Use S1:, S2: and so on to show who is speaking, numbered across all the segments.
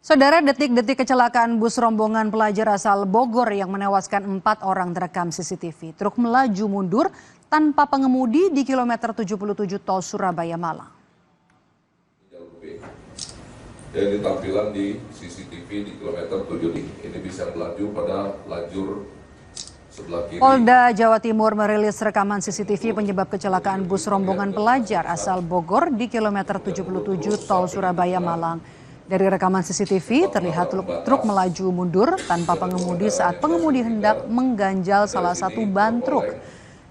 S1: Saudara, detik-detik kecelakaan bus rombongan pelajar asal Bogor yang menewaskan 4 orang terekam CCTV. Truk melaju mundur tanpa pengemudi di kilometer 77 tol Surabaya-Malang.
S2: Dari tampilan di CCTV di kilometer 7 ini bisa melaju pada lajur sebelah kiri.
S1: Polda Jawa Timur merilis rekaman CCTV penyebab kecelakaan bus rombongan pelajar asal Bogor di kilometer 77 tol Surabaya-Malang. Dari rekaman CCTV terlihat truk melaju mundur tanpa pengemudi saat pengemudi hendak mengganjal salah satu ban truk.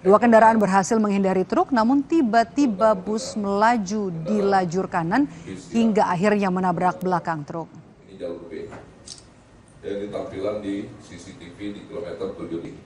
S1: 2 kendaraan berhasil menghindari truk, namun tiba-tiba bus melaju di lajur kanan hingga akhirnya menabrak belakang truk.
S2: Ini jalur B. Dari tampilan di CCTV di kilometer 7 ini.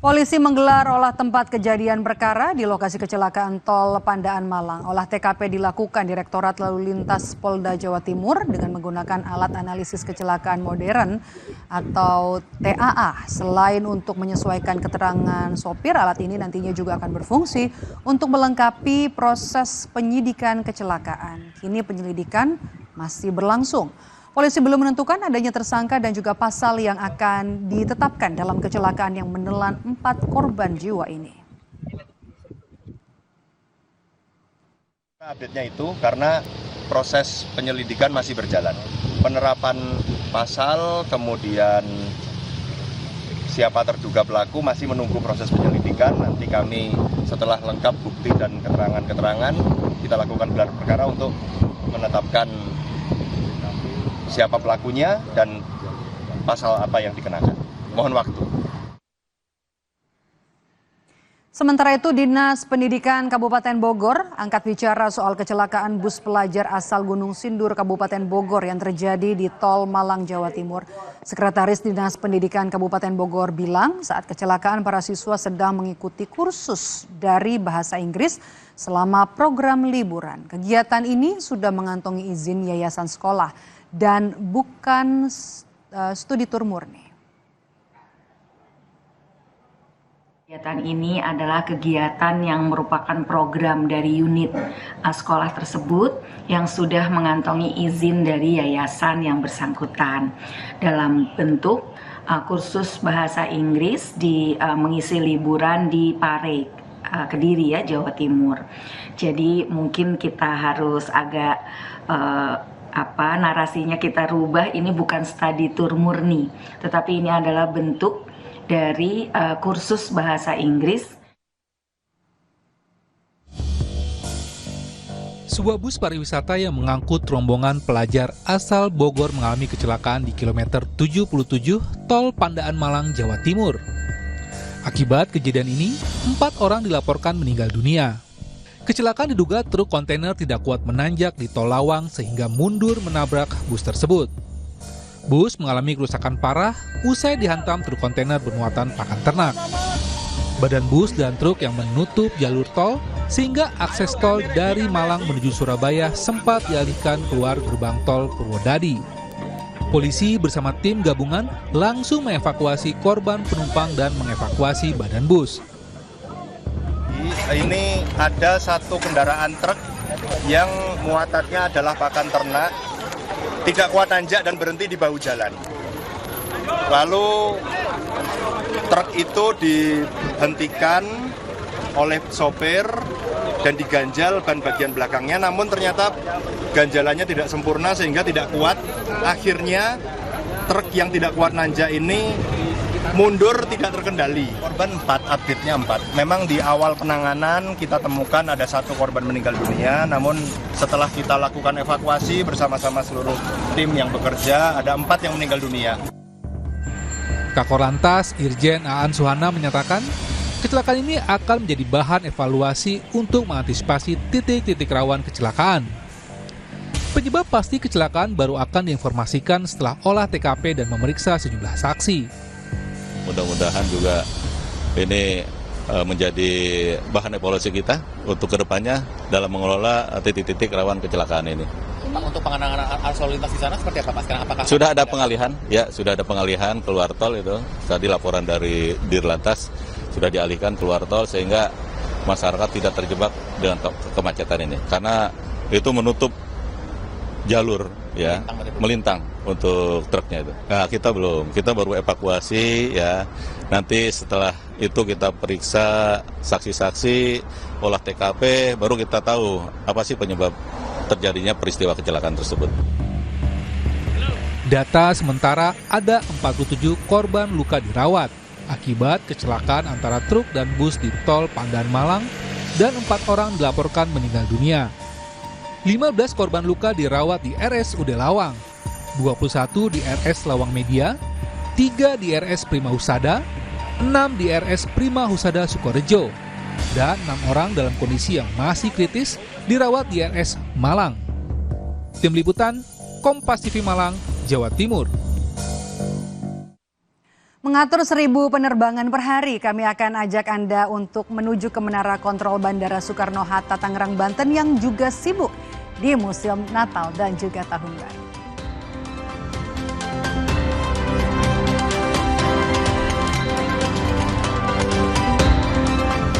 S1: Polisi menggelar olah tempat kejadian perkara di lokasi kecelakaan tol Pandaan Malang. Olah TKP dilakukan Direktorat Lalu Lintas Polda Jawa Timur dengan menggunakan alat analisis kecelakaan modern atau TAA. Selain untuk menyesuaikan keterangan sopir, alat ini nantinya juga akan berfungsi untuk melengkapi proses penyidikan kecelakaan. Kini penyelidikan masih berlangsung. Polisi belum menentukan adanya tersangka dan juga pasal yang akan ditetapkan dalam kecelakaan yang menelan 4 korban jiwa ini.
S3: Update-nya itu karena proses penyelidikan masih berjalan. Penerapan pasal, kemudian siapa terduga pelaku masih menunggu proses penyelidikan. Nanti kami setelah lengkap bukti dan keterangan-keterangan, kita lakukan gelar perkara untuk menetapkan siapa pelakunya dan pasal apa yang dikenakan. Mohon waktu.
S1: Sementara itu, Dinas Pendidikan Kabupaten Bogor angkat bicara soal kecelakaan bus pelajar asal Gunung Sindur Kabupaten Bogor yang terjadi di Tol Malang, Jawa Timur. Sekretaris Dinas Pendidikan Kabupaten Bogor bilang saat kecelakaan para siswa sedang mengikuti kursus dari bahasa Inggris selama program liburan. Kegiatan ini sudah mengantongi izin yayasan sekolah dan bukan studi tur murni.
S4: Kegiatan ini adalah kegiatan yang merupakan program dari unit sekolah tersebut yang sudah mengantongi izin dari yayasan yang bersangkutan dalam bentuk kursus bahasa Inggris di mengisi liburan di Pare, Kediri ya, Jawa Timur. Jadi mungkin kita harus agak narasinya kita rubah, ini bukan studi tur murni, tetapi ini adalah bentuk dari kursus bahasa Inggris.
S5: Sebuah bus pariwisata yang mengangkut rombongan pelajar asal Bogor mengalami kecelakaan di kilometer 77 tol Pandaan Malang, Jawa Timur. Akibat kejadian ini, 4 orang dilaporkan meninggal dunia. Kecelakaan diduga truk kontainer tidak kuat menanjak di tol Lawang sehingga mundur menabrak bus tersebut. Bus mengalami kerusakan parah usai dihantam truk kontainer bermuatan pakan ternak. Badan bus dan truk yang menutup jalur tol sehingga akses tol dari Malang menuju Surabaya sempat dialihkan keluar gerbang tol Purwodadi. Polisi bersama tim gabungan langsung mengevakuasi korban penumpang dan mengevakuasi badan bus.
S3: Ini ada satu kendaraan truk yang muatannya adalah pakan ternak, tidak kuat nanjak dan berhenti di bahu jalan. Lalu truk itu dihentikan oleh sopir dan diganjal ban bagian belakangnya, namun ternyata ganjalannya tidak sempurna sehingga tidak kuat. Akhirnya truk yang tidak kuat nanjak ini mundur tidak terkendali. Korban 4, update-nya 4. Memang di awal penanganan kita temukan ada 1 korban meninggal dunia, namun setelah kita lakukan evakuasi bersama-sama seluruh tim yang bekerja, ada 4 yang meninggal dunia.
S5: Kakor Lantas Irjen Aan Suhana menyatakan, kecelakaan ini akan menjadi bahan evaluasi untuk mengantisipasi titik-titik rawan kecelakaan. Penyebab pasti kecelakaan baru akan diinformasikan setelah olah TKP dan memeriksa sejumlah saksi.
S6: Mudah-mudahan juga ini menjadi bahan evaluasi kita untuk kedepannya dalam mengelola titik-titik rawan kecelakaan ini.
S7: Pak, untuk pengenangan arus lalu lintas di sana seperti apa Pak sekarang? Apakah
S6: sudah ada pengalihan? Ya, sudah ada pengalihan keluar tol itu. Tadi laporan dari Dirlantas sudah dialihkan keluar tol sehingga masyarakat tidak terjebak dengan kemacetan ini. Karena itu menutup jalur ya melintang untuk truknya itu. Nah, kita belum, kita baru evakuasi ya. Nanti setelah itu kita periksa saksi-saksi, olah TKP, baru kita tahu apa sih penyebab terjadinya peristiwa kecelakaan tersebut.
S5: Data sementara ada 47 korban luka dirawat akibat kecelakaan antara truk dan bus di tol Pandaan Malang dan 4 orang dilaporkan meninggal dunia. 15 korban luka dirawat di RSUD Lawang, 21 di RS Lawang Media, 3 di RS Prima Husada, 6 di RS Prima Husada Sukorejo, dan 6 orang dalam kondisi yang masih kritis dirawat di RS Malang. Tim Liputan, Kompas TV Malang, Jawa Timur.
S1: Mengatur 1.000 penerbangan per hari, kami akan ajak Anda untuk menuju ke Menara Kontrol Bandara Soekarno-Hatta, Tangerang, Banten yang juga sibuk di Museum Natal dan juga Tahun Baru.